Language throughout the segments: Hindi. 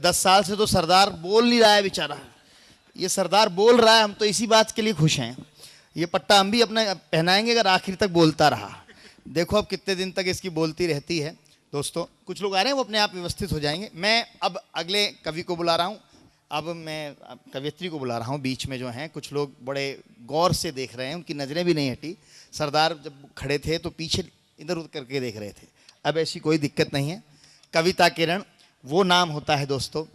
10 साल से तो सरदार बोल नहीं रहा है बेचारा। ये सरदार बोल रहा है, हम तो इसी बात के लिए खुश हैं। ये पट्टा हम भी अपना पहनाएंगे अगर आखिर तक बोलता रहा। देखो अब कितने दिन तक इसकी बोलती रहती है। दोस्तों कुछ लोग आ रहे हैं, वो अपने आप व्यवस्थित हो जाएंगे। मैं अब अगले कवि को बुला रहा हूँ। अब मैं कवियत्री को बुला रहा हूँ। बीच में जो हैं कुछ लोग बड़े गौर से देख रहे हैं, उनकी नज़रें भी नहीं हटी। सरदार जब खड़े थे तो पीछे इधर उधर करके देख रहे थे। अब ऐसी कोई दिक्कत नहीं है। कविता किरण वो नाम होता है दोस्तों,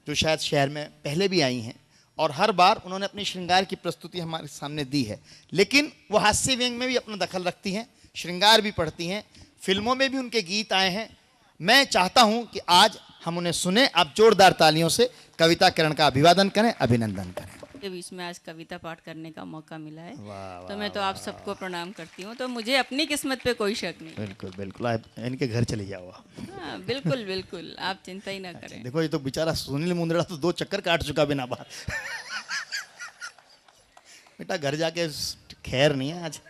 जो शायद शहर में पहले भी आई हैं और हर बार उन्होंने अपनी श्रृंगार की प्रस्तुति हमारे सामने दी है। लेकिन वो हास्य व्यंग में भी अपना दखल रखती हैं, श्रृंगार भी पढ़ती हैं, फिल्मों में भी उनके गीत आए हैं। मैं चाहता हूं कि आज हम उन्हें सुने। आप जोरदार तालियों से कविता किरण का अभिवादन करें, अभिनंदन करें। के बीच में आज कविता पाठ करने का मौका मिला है। वाह, तो मैं तो आप सबको प्रणाम करती हूँ। तो मुझे अपनी किस्मत पे कोई शक नहीं। बिल्कुल बिल्कुल, आप इनके घर चले जाओ। हाँ, बिल्कुल बिल्कुल, आप चिंता ही ना करें। देखो ये तो बेचारा सुनील मुंदड़ा तो 2 चक्कर काट चुका बिना बात। बेटा घर जाके खैर नहीं है आज।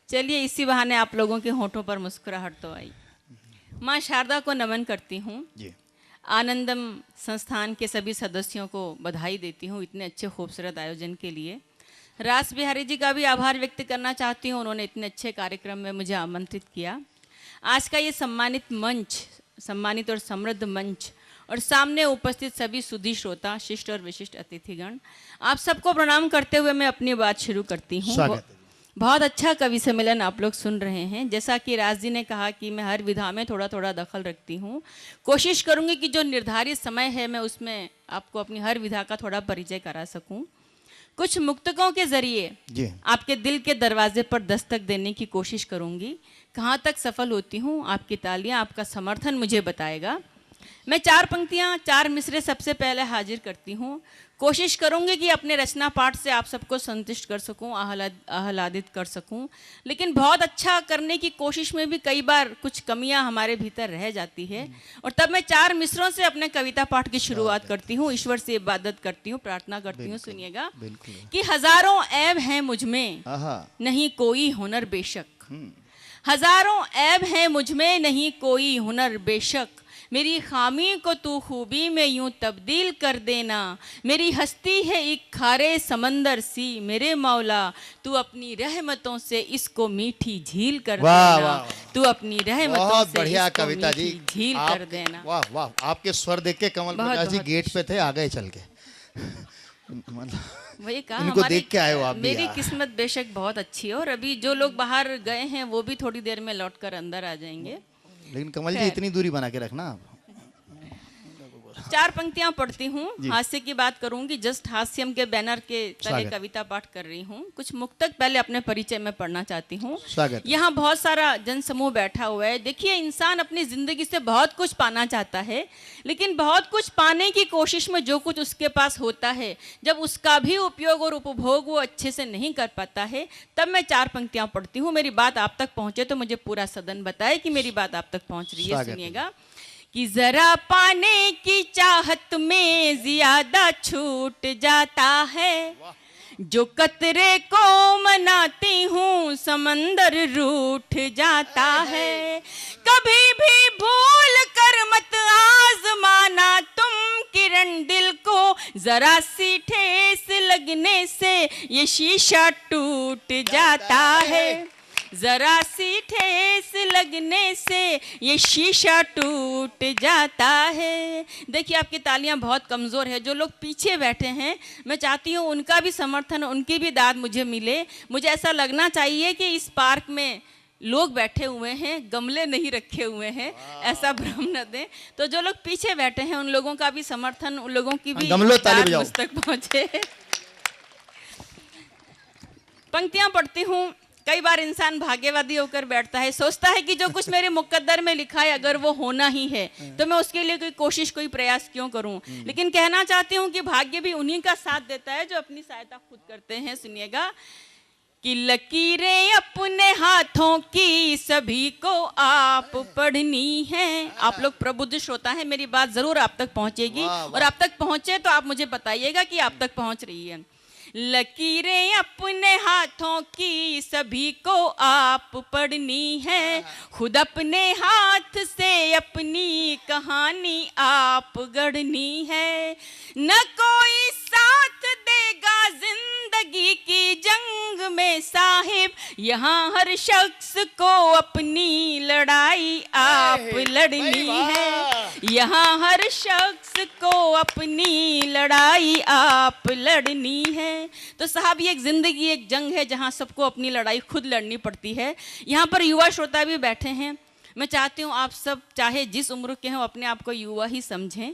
चलिए इसी बहाने आप लोगों के होठों पर मुस्कुराहट तो आई। माँ शारदा को नमन करती हूँ। जी। आनंदम संस्थान के सभी सदस्यों को बधाई देती हूँ इतने अच्छे खूबसूरत आयोजन के लिए। रास बिहारी जी का भी आभार व्यक्त करना चाहती हूँ, उन्होंने इतने अच्छे कार्यक्रम में मुझे आमंत्रित किया। आज का ये सम्मानित और समृद्ध मंच और सामने उपस्थित सभी सुधी श्रोता, शिष्ट और विशिष्ट अतिथिगण, आप सबको प्रणाम करते हुए मैं अपनी बात शुरू करती हूँ। बहुत अच्छा कवि सम्मेलन आप लोग सुन रहे हैं। जैसा कि राज जी ने कहा कि मैं हर विधा में थोड़ा थोड़ा दखल रखती हूँ। कोशिश करूँगी कि जो निर्धारित समय है मैं उसमें आपको अपनी हर विधा का थोड़ा परिचय करा सकूँ। कुछ मुक्तकों के जरिए आपके दिल के दरवाजे पर दस्तक देने की कोशिश करूँगी। कहाँ तक सफल होती हूँ, आपकी तालियाँ, आपका समर्थन मुझे बताएगा। मैं 4 पंक्तियाँ 4 मिसरे सबसे पहले हाजिर करती हूँ। कोशिश करूँगी कि अपने रचना पाठ से आप सबको संतुष्ट कर सकूँ, आह्लादित कर सकूँ। लेकिन बहुत अच्छा करने की कोशिश में भी कई बार कुछ कमियां हमारे भीतर रह जाती है और तब मैं 4 मिसरों से अपने कविता पाठ की शुरुआत करती हूँ। ईश्वर से इबादत करती हूँ, प्रार्थना करती हूँ। सुनिएगा कि हजारों ऐब हैं मुझ में, नहीं कोई हुनर बेशक। हजारों ऐब हैं मुझ में, नहीं कोई हुनर बेशक। मेरी खामी को तू खूबी में यूं तब्दील कर देना। मेरी हस्ती है एक खारे समंदर सी, मेरे मौला तू अपनी रहमतों से इसको मीठी झील कर देना। तू अपनी रहमतों से बढ़िया इसको कविता जी, मीठी झील कर देना। वाह वाह, आपके स्वर देख के कमल प्रकाश जी गेट पे थे, आ गए चल के। वही कहा, इनको देख के आए हो आप भी। मेरी किस्मत बेशक बहुत अच्छी है और अभी जो लोग बाहर गए हैं वो भी थोड़ी देर में लौटकर अंदर आ जाएंगे। लेकिन कमल जी इतनी दूरी बना के रखना आप। 4 पंक्तियां पढ़ती हूँ। हास्य की बात करूंगी, जस्ट हास्यम के बैनर के तले कविता पाठ कर रही हूँ। कुछ मुक्तक पहले अपने परिचय में पढ़ना चाहती हूँ। यहाँ बहुत सारा जनसमूह बैठा हुआ है। देखिए, इंसान अपनी जिंदगी से बहुत कुछ पाना चाहता है, लेकिन बहुत कुछ पाने की कोशिश में जो कुछ उसके पास होता है, जब उसका भी उपयोग और उपभोग वो अच्छे से नहीं कर पाता है, तब मैं 4 पंक्तियां पढ़ती हूँ। मेरी बात आप तक पहुंचे तो मुझे पूरा सदन बताए कि मेरी बात आप तक पहुंच रही है। सुनिएगा कि जरा पाने की चाहत में ज्यादा छूट जाता है, जो कतरे को मनाती हूँ समंदर रूठ जाता है। कभी भी भूल कर मत आजमाना तुम किरण दिल को, जरा सी ठेस लगने से ये शीशा टूट जाता है। जरा सी ठेस लगने से ये शीशा टूट जाता है। देखिए, आपकी तालियां बहुत कमज़ोर है। जो लोग पीछे बैठे हैं, मैं चाहती हूँ उनका भी समर्थन, उनकी भी दाद मुझे मिले। मुझे ऐसा लगना चाहिए कि इस पार्क में लोग बैठे हुए हैं, गमले नहीं रखे हुए हैं, ऐसा भ्रम न दें। तो जो लोग पीछे बैठे हैं उन लोगों का भी समर्थन, उन लोगों की भी दाद मुझ तक पहुँचे। पंक्तियाँ पढ़ती हूँ। कई बार इंसान भाग्यवादी होकर बैठता है, सोचता है कि जो कुछ मेरे मुकद्दर में लिखा है अगर वो होना ही है तो मैं उसके लिए कोई कोशिश, कोई प्रयास क्यों करूं। लेकिन कहना चाहती हूं कि भाग्य भी उन्हीं का साथ देता है जो अपनी सहायता खुद करते हैं। सुनिएगा कि लकीरें अपने हाथों की सभी को आप पढ़नी है। आप लोग प्रबुद्ध श्रोता हैं, मेरी बात जरूर आप तक पहुंचेगी और आप तक पहुंचे तो आप मुझे बताइएगा कि आप तक पहुंच रही है। लकीरें अपने हाथों की सभी को आप पढ़नी है, खुद अपने हाथ से अपनी कहानी आप गढ़नी है। न कोई साथ देगा जिंदगी की जंग में साहिब, यहाँ हर शख्स को अपनी लड़ाई आप लड़नी है, यहाँ हर शख्स को अपनी लड़ाई आप लड़नी है। तो साहब ये एक जिंदगी एक जंग है जहाँ सबको अपनी लड़ाई खुद लड़नी पड़ती है। यहाँ पर युवा श्रोता भी बैठे हैं, मैं चाहती हूँ आप सब चाहे जिस उम्र के हों अपने आप को युवा ही समझें।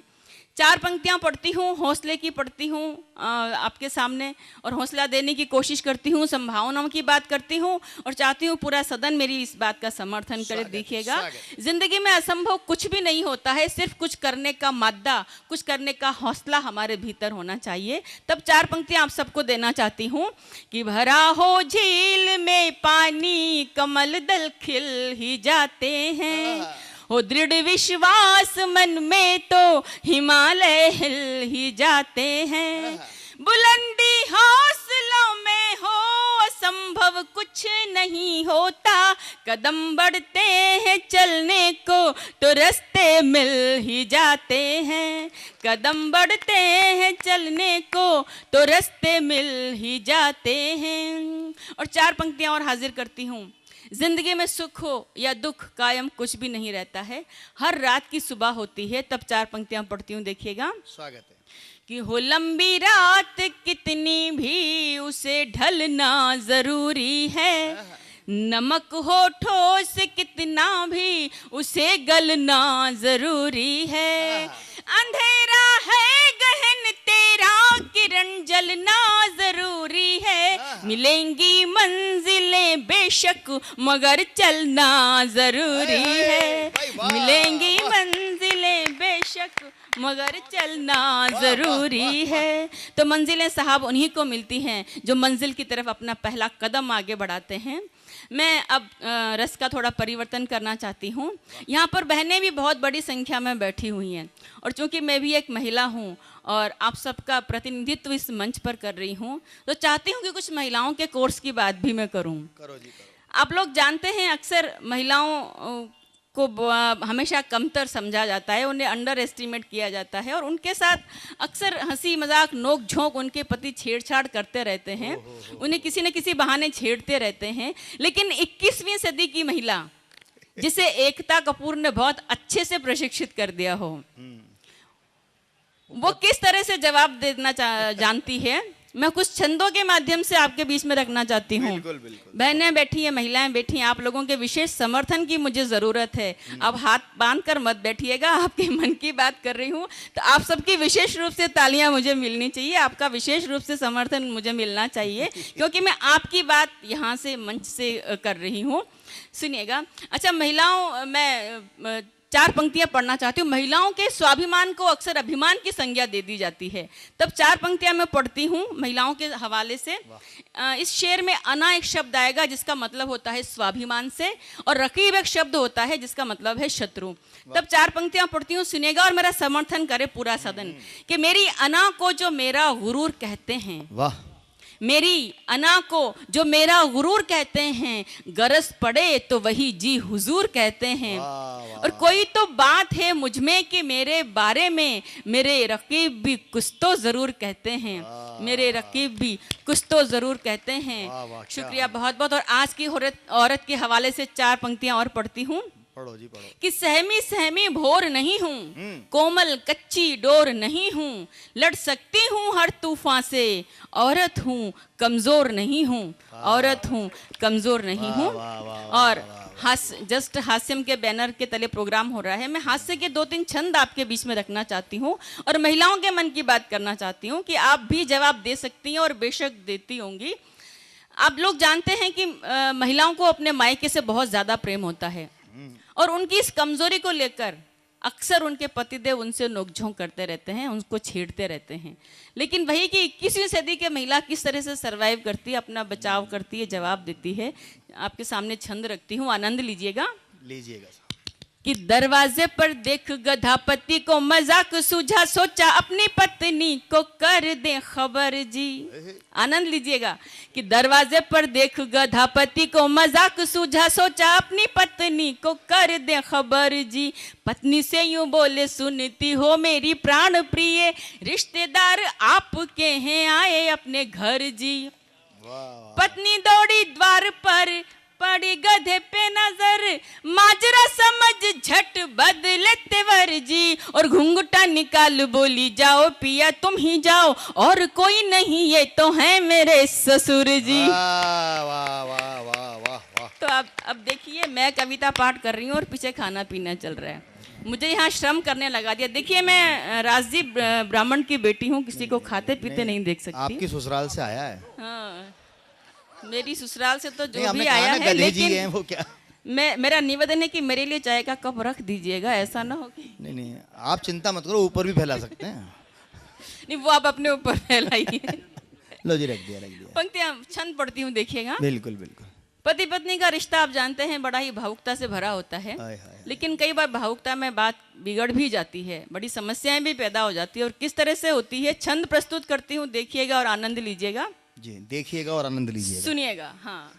4 पंक्तियाँ पढ़ती हूँ, हौसले की पढ़ती हूँ आपके सामने, और हौसला देने की कोशिश करती हूँ, संभावनाओं की बात करती हूँ, और चाहती हूँ पूरा सदन मेरी इस बात का समर्थन करे। देखिएगा, जिंदगी में असंभव कुछ भी नहीं होता है, सिर्फ कुछ करने का मादा, कुछ करने का हौसला हमारे भीतर होना चाहिए। तब 4 पंक्तियाँ आप सबको देना चाहती हूँ कि भरा हो झील में पानी कमल दल खिल ही जाते हैं, हो दृढ़ विश्वास मन में तो हिमालय हिल ही जाते हैं, बुलंदी हौसलों में हो असंभव कुछ नहीं होता, कदम बढ़ते हैं चलने को तो रास्ते मिल ही जाते हैं, कदम बढ़ते हैं चलने को तो रास्ते मिल ही जाते हैं। और 4 पंक्तियां और हाजिर करती हूँ। जिंदगी में सुख हो या दुख कायम कुछ भी नहीं रहता है, हर रात की सुबह होती है। तब 4 पंक्तियां पढ़ती हूँ, देखिएगा। स्वागत है। कि हो लंबी रात कितनी भी उसे ढलना जरूरी है, नमक हो ठोस कितना भी उसे गलना जरूरी है, अंधेरा है गहन तेरा किरण जलना जरूरी है, मिलेंगी मंजिलें बेशक मगर चलना जरूरी है, मिलेंगी मंजिलें बेशक मगर चलना जरूरी है। तो मंजिलें साहब उन्हीं को मिलती हैं जो मंजिल की तरफ अपना पहला कदम आगे बढ़ाते हैं। मैं अब रस का थोड़ा परिवर्तन करना चाहती हूँ। यहाँ पर बहनें भी बहुत बड़ी संख्या में बैठी हुई हैं, और चूंकि मैं भी एक महिला हूँ और आप सबका प्रतिनिधित्व इस मंच पर कर रही हूँ, तो चाहती हूँ कि कुछ महिलाओं के कोर्स की बात भी मैं करूँ। करो जी, करो। आप लोग जानते हैं अक्सर महिलाओं को हमेशा कमतर समझा जाता है, उन्हें अंडर एस्टिमेट किया जाता है, और उनके साथ अक्सर हंसी मजाक नोक झोंक उनके पति छेड़छाड़ करते रहते हैं, उन्हें किसी न किसी बहाने छेड़ते रहते हैं। लेकिन 21वीं सदी की महिला जिसे एकता कपूर ने बहुत अच्छे से प्रशिक्षित कर दिया हो, वो किस तरह से जवाब देना जानती है, मैं कुछ छंदों के माध्यम से आपके बीच में रखना चाहती हूँ। बहनें बैठी हैं, महिलाएं बैठी हैं, आप लोगों के विशेष समर्थन की मुझे ज़रूरत है। अब हाथ बांध कर मत बैठिएगा, आपके मन की बात कर रही हूँ, तो आप सबकी विशेष रूप से तालियां मुझे मिलनी चाहिए, आपका विशेष रूप से समर्थन मुझे मिलना चाहिए, क्योंकि मैं आपकी बात यहाँ से मंच से कर रही हूँ। सुनिएगा। अच्छा, महिलाओं, मैं 4 पंक्तियां पढ़ना चाहती हूँ। महिलाओं के स्वाभिमान को अक्सर अभिमान की संज्ञा दे दी जाती है, तब 4 पंक्तियां मैं पढ़ती हूँ महिलाओं के हवाले से। इस शेर में अना एक शब्द आएगा जिसका मतलब होता है स्वाभिमान से, और रकीब एक शब्द होता है जिसका मतलब है शत्रु। तब 4 पंक्तियां पढ़ती हूँ, सुनेगा और मेरा समर्थन करे पूरा सदन। कि मेरी अना को जो मेरा गुरूर कहते हैं, वाह, मेरी अना को जो मेरा गुरूर कहते हैं, गरज पड़े तो वही जी हुजूर कहते हैं। और कोई तो बात है मुझ में कि मेरे बारे में मेरे रकीब भी कुछ तो जरूर कहते हैं, मेरे रकीब भी कुछ तो जरूर कहते हैं। शुक्रिया बहुत बहुत। और आज की औरत के हवाले से 4 पंक्तियां और पढ़ती हूँ। पढ़ो जी, पढ़ो। कि सहमी सहमी भोर नहीं हूँ, कोमल कच्ची डोर नहीं हूँ, लड़ सकती हूँ हर तूफान से, औरत हूँ कमजोर नहीं हूँ, औरत हूँ कमजोर नहीं हूँ। और जस्ट हास्यम के बैनर के तले प्रोग्राम हो रहा है, मैं हास्य के 2-3 छंद आपके बीच में रखना चाहती हूँ और महिलाओं के मन की बात करना चाहती हूँ कि आप भी जवाब दे सकती हैं और बेशक देती होंगी। आप लोग जानते हैं कि महिलाओं को अपने मायके से बहुत ज्यादा प्रेम होता है, और उनकी इस कमजोरी को लेकर अक्सर उनके पतिदेव उनसे नोकझोंक करते रहते हैं, उनको छेड़ते रहते हैं। लेकिन वही कि 21वीं सदी की महिला किस तरह से सरवाइव करती है, अपना बचाव करती है, जवाब देती है, आपके सामने छंद रखती हूँ, आनंद लीजिएगा। लीजिएगा। कि दरवाजे पर देख गधापति को मजाक सूझा, सोचा अपनी पत्नी को कर दे खबर जी। आनंद लीजिएगा कि दरवाजे पर देख गधापति को मजाक सूझा, सोचा अपनी पत्नी को कर दे खबर जी। पत्नी से यूं बोले, सुनती हो मेरी प्राण प्रिय, रिश्तेदार आपके हैं आए अपने घर जी। पत्नी दौड़ी द्वार पर, पड़ी गधे पे नजर, माजरा समझ झट बदले तेवर जी। और घुंघटा निकाल बोली, जाओ पिया तुम ही जाओ, और कोई नहीं ये तो है मेरे ससुर जी। वाह वाह वाह वाह वाह वाह। तो अब देखिए, मैं कविता पाठ कर रही हूँ और पीछे खाना पीना चल रहा है, मुझे यहाँ श्रम करने लगा दिया। देखिए, मैं राजजी ब्राह्मण की बेटी हूँ, किसी को खाते पीते नहीं देख सकती। आपकी ससुराल से आया है? हाँ, मेरी ससुराल से तो जो हमने भी कहा आया ना, है, गधे जी लेकिन हैं वो क्या। मेरा निवेदन है कि मेरे लिए चाय का कप रख दीजिएगा, ऐसा ना हो कि नहीं नहीं, आप चिंता मत करो, ऊपर भी फैला सकते हैं। नहीं, वो आप अपने ऊपर फैलाइए। लो जी, रख दिया रख दिया। पंक्तियां छंद पढ़ती हूँ, देखिएगा। बिल्कुल बिल्कुल। पति पत्नी का रिश्ता आप जानते हैं बड़ा ही भावुकता से भरा होता है, हाय हाय। लेकिन कई बार भावुकता में बात बिगड़ भी जाती है, बड़ी समस्याएं भी पैदा हो जाती है। और किस तरह से होती है, छंद प्रस्तुत करती हूँ, देखिएगा और आनंद लीजिएगा जी, देखिएगा और आनंद लीजिएगा। सुनिएगा। हाँ,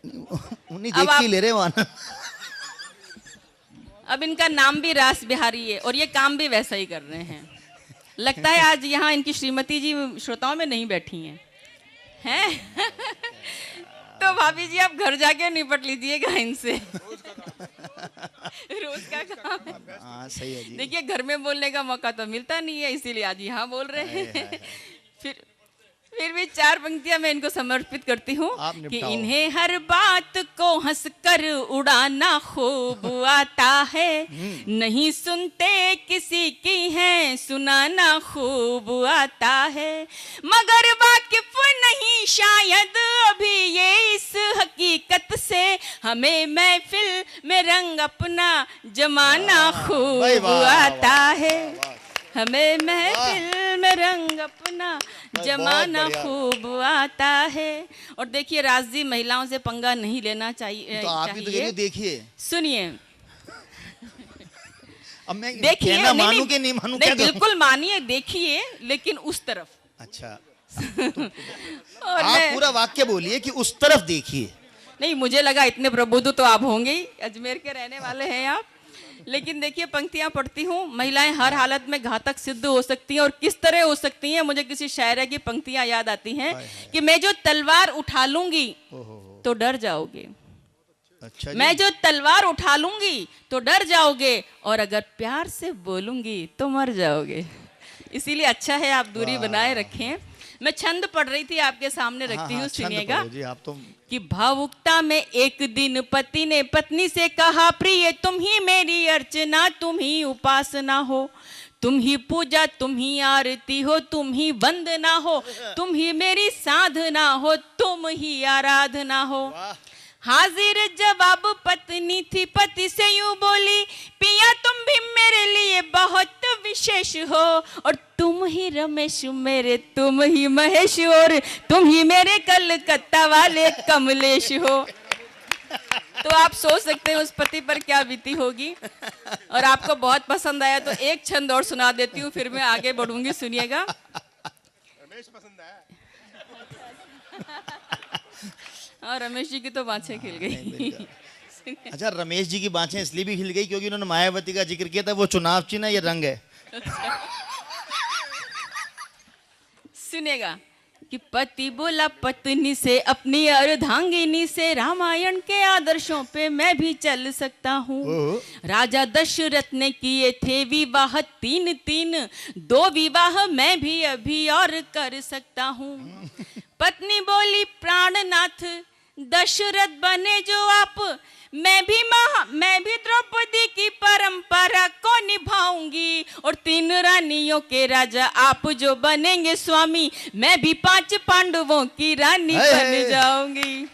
उन्हीं अब देख आप- के ले रहे हो आनंद। अब इनका नाम भी रास बिहारी है और ये काम भी वैसा ही कर रहे हैं। लगता है आज यहाँ इनकी श्रीमती जी श्रोताओं में नहीं बैठी हैं। तो भाभी जी, आप घर जाके निपट लीजिएगा इनसे। रोज का काम है। हाँ सही है जी। देखिए, घर में बोलने का मौका तो मिलता नहीं है, इसीलिए आज यहाँ बोल रहे हैं। फिर भी चार पंक्तियां मैं इनको समर्पित करती हूँ आप कि निपटाओ। इन्हें हर बात को हंसकर उड़ाना खूब आता है, नहीं सुनते किसी की है सुनाना खूब आता है, मगर वाकिफ नहीं शायद अभी ये इस हकीकत से, हमें महफिल में रंग अपना जमाना खूब वाह, वाह, आता वाह, है, हमें महफिल में रंग अपना जमाना बढ़िया। खूब आता है। और देखिए, राजजी महिलाओं से पंगा नहीं लेना चाहिए। तो आप ही तो कह रही हो, देखिए। सुनिए, अब मैं देखिए, कहना नहीं, मानूं कि नहीं मानूं, नहीं, क्या करूं? बिल्कुल मानिए, देखिए, लेकिन उस तरफ। अच्छा, और आप मैं पूरा वाक्य बोलिए कि उस तरफ देखिए। नहीं, मुझे लगा इतने प्रबुद्ध तो आप होंगे ही, अजमेर के रहने वाले हैं आप। लेकिन देखिए, पंक्तियां पढ़ती हूँ, महिलाएं हर हालत में घातक सिद्ध हो सकती हैं। और किस तरह हो सकती हैं, मुझे किसी शायरा की पंक्तियां याद आती हैं कि मैं जो तलवार उठा लूंगी तो डर जाओगे, अच्छा जी। मैं जो तलवार उठा लूंगी तो डर जाओगे, और अगर प्यार से बोलूंगी तो मर जाओगे। इसीलिए अच्छा है आप दूरी बनाए रखें। मैं छंद पढ़ रही थी, आपके सामने रखती हूँ, छंद सुनिएगा। पढ़ो जी, आप तो कि भावुकता में एक दिन पति ने पत्नी से कहा, प्रिय तुम ही मेरी अर्चना, तुम ही उपासना हो, तुम ही पूजा, तुम ही आरती हो, तुम ही वंदना हो, तुम ही मेरी साधना हो, तुम ही आराधना हो। हाजिर जवाब पत्नी थी, पति से यूं बोली, पिया तुम भी मेरे लिए बहुत विशेष हो, और तुम ही रमेश मेरे, तुम ही महेश, और तुम ही मेरे कलकत्ता वाले कमलेश हो। तो आप सोच सकते हैं उस पति पर क्या बीती होगी। और आपको बहुत पसंद आया तो एक छंद और सुना देती हूँ, फिर मैं आगे बढ़ूंगी, सुनिएगा। रमेश पसंद आया। और रमेश जी की तो बाँछें खिल गई। अच्छा, रमेश जी की बाँछें इसलिए भी खिल गई क्योंकि उन्होंने मायावती का जिक्र किया था, वो चुनाव चिन्ह है, ये रंग है। सुनेगा कि पति बोला पत्नी से, अपनी अर्धांगिनी से, रामायण के आदर्शों पे मैं भी चल सकता हूँ। राजा दशरथ ने किए थे विवाह 3-3, 2 विवाह मैं भी अभी और कर सकता हूँ। पत्नी बोली, प्राणनाथ दशरथ बने जो आप, मैं भी द्रौपदी की परंपरा को निभाऊंगी, और 3 रानियों के राजा आप जो बनेंगे स्वामी, मैं भी 5 पांडवों की रानी बन जाऊंगी।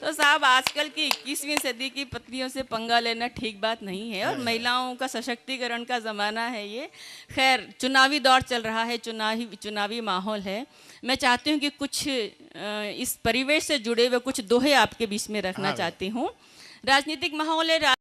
तो साहब, आजकल की 21वीं सदी की पत्नियों से पंगा लेना ठीक बात नहीं है, और महिलाओं का सशक्तिकरण का ज़माना है ये। खैर, चुनावी दौर चल रहा है, चुनावी माहौल है। मैं चाहती हूँ कि कुछ इस परिवेश से जुड़े हुए कुछ दोहे आपके बीच में रखना चाहती हूँ। राजनीतिक माहौल है,